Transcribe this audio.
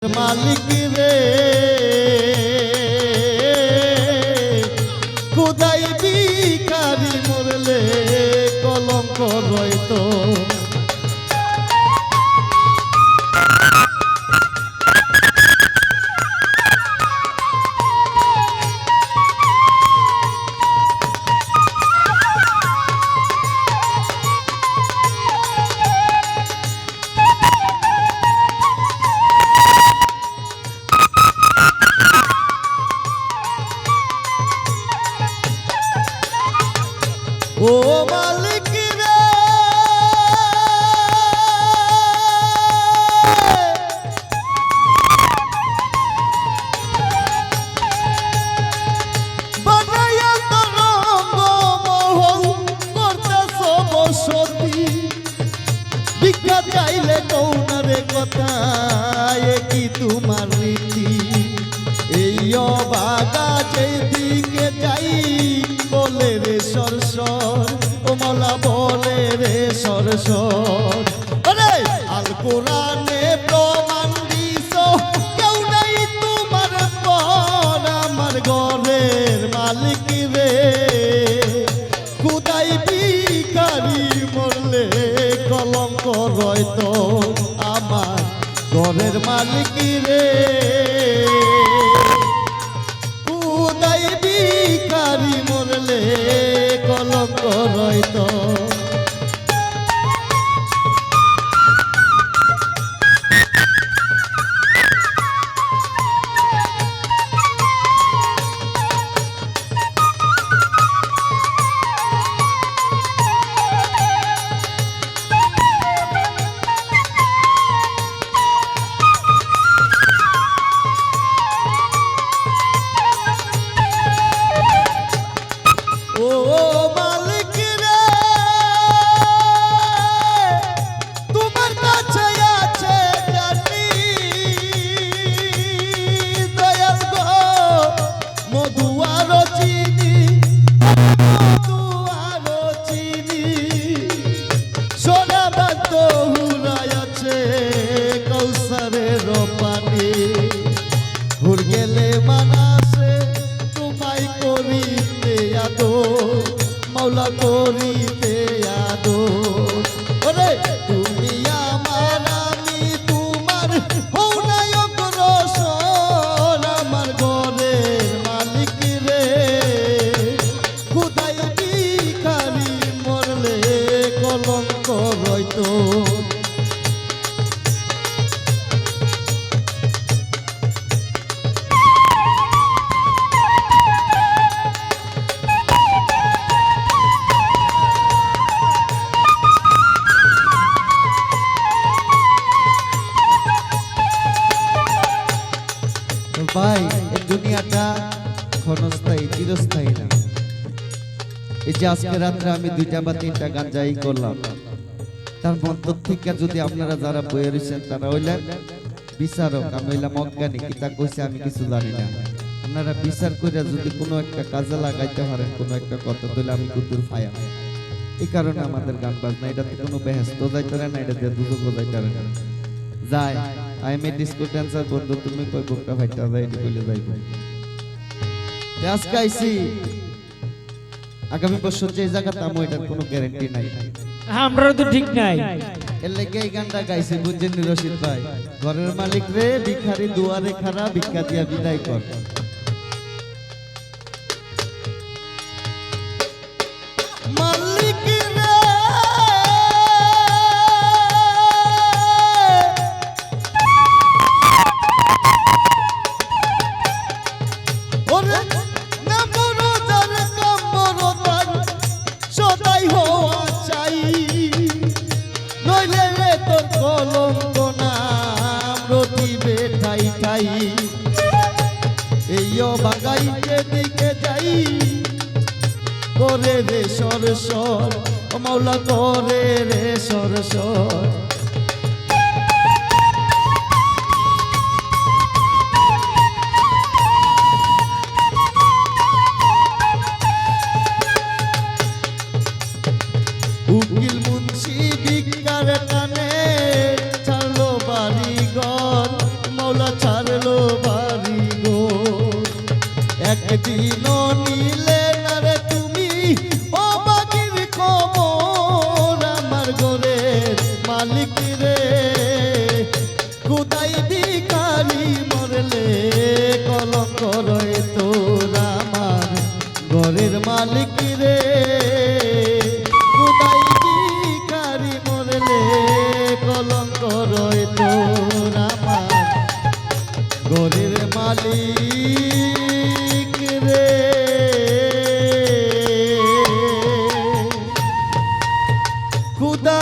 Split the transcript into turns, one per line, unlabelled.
মালিক রে খুদাই ভিখারি মরলে কলঙ্ক রইতো। ও মালিক রে বানাইয়া তরঙ্গ মহল করতেছ বসতি, ভিক্ষা চাইলে কৌনারে কথা কি তোমার রীতি? এই অবাগা যেদিকে যাই বলে রে সরসর, ও মলা বলে রে সরসর। আরে আল কোরআনে প্রমাণ দিছ কেউ নাই তোমার পর, আমার ঘরের মালিক রে খুদাই ভিখারি মরলে কলঙ্ক রইতো। আমার ঘরের মালিক রে খুদাই ভিখারি মরলে কলঙ্ক রইতো। ও মালিক রে তোমার কাছে আছে জানি দয়াল গো মধু আর চিনি, মধু আর চিনি সোনা বাদ্য হুরাই আছে কৌসারের পানি। ঘুর গেলে মানাসে তোমায় করিতে আদো, মাওলা করিতে আদো। ওরে তুমি আমার আমি তোমার হও নাই অগ্রসর, আমার ঘরের মালিক রে খুদাই ভিখারি মরলে কলঙ্ক রইতো। ভাই এই দুনিয়াটা ক্ষণস্থায়ী, চিরস্থায়ী না। এই যে আজকে রাত্রে আমি 2টা বা 3টা গান যাই করলাম, তার মন্তর থেকে যদি আপনারা যারা বয়ে রয়েছেন তারা হইলেন বিচারক, আমি হইলাম অজ্ঞানী, কিতা কইছে আমি কিছু জানি না। আপনারা বিচার করে যদি কোনো একটা কাজে লাগাইতে পারেন কোনো একটা কথা, তাহলে আমি কুতুর ফায়া। এই কারণে আমাদের গান বাজনা এটাতে কোনো বেহেস্ত যাইতে না, এটা দিয়ে দুজক যাইতে না যায়। I M A disco dancer বন্ধু, তুমি কই বুকটা ফাইটা যায় এটি কইলে যাইব। আজকে আইছি, আগামী বছর যে জায়গাতে আমো এটার কোনো গ্যারান্টি নাই,
আমরা তো ঠিক নাই।
এর লাগি এই গানটা গাইছি বুঝছেন রশিদ ভাই। ঘরের মালিক রে ভিখারি দুয়ারে খাড়া, ভিক্ষা দিয়া বিদায় কর। মালিক রে ওরে না বড় জান কম্বর তার সদাই হওয়া চাই, নইলে রে তোর কলঙ্ক নাম রটিবে ঠাই ঠাই। এই বাগাইতে দিকে যাই করে রে সরসর, ও মাওলা করে রে সরসর। উকিল মুন্সি ভিক্ষার টানে ছাড়লো বাড়ি ঘর, মৌলা ছাড়লো বাড়ি গো একদিনও নিলে না রে তুমি ও বাগির কবর আমার ঘরের মালিক রে খুদাই ভিখারি মরলে কলঙ্ক রয়ে তোর আমার ঘরের মালিক রে খুদাই ভিখারি মরলে কলঙ্ক রয়ে তোর আমার ঘরের মালিক রে খুদা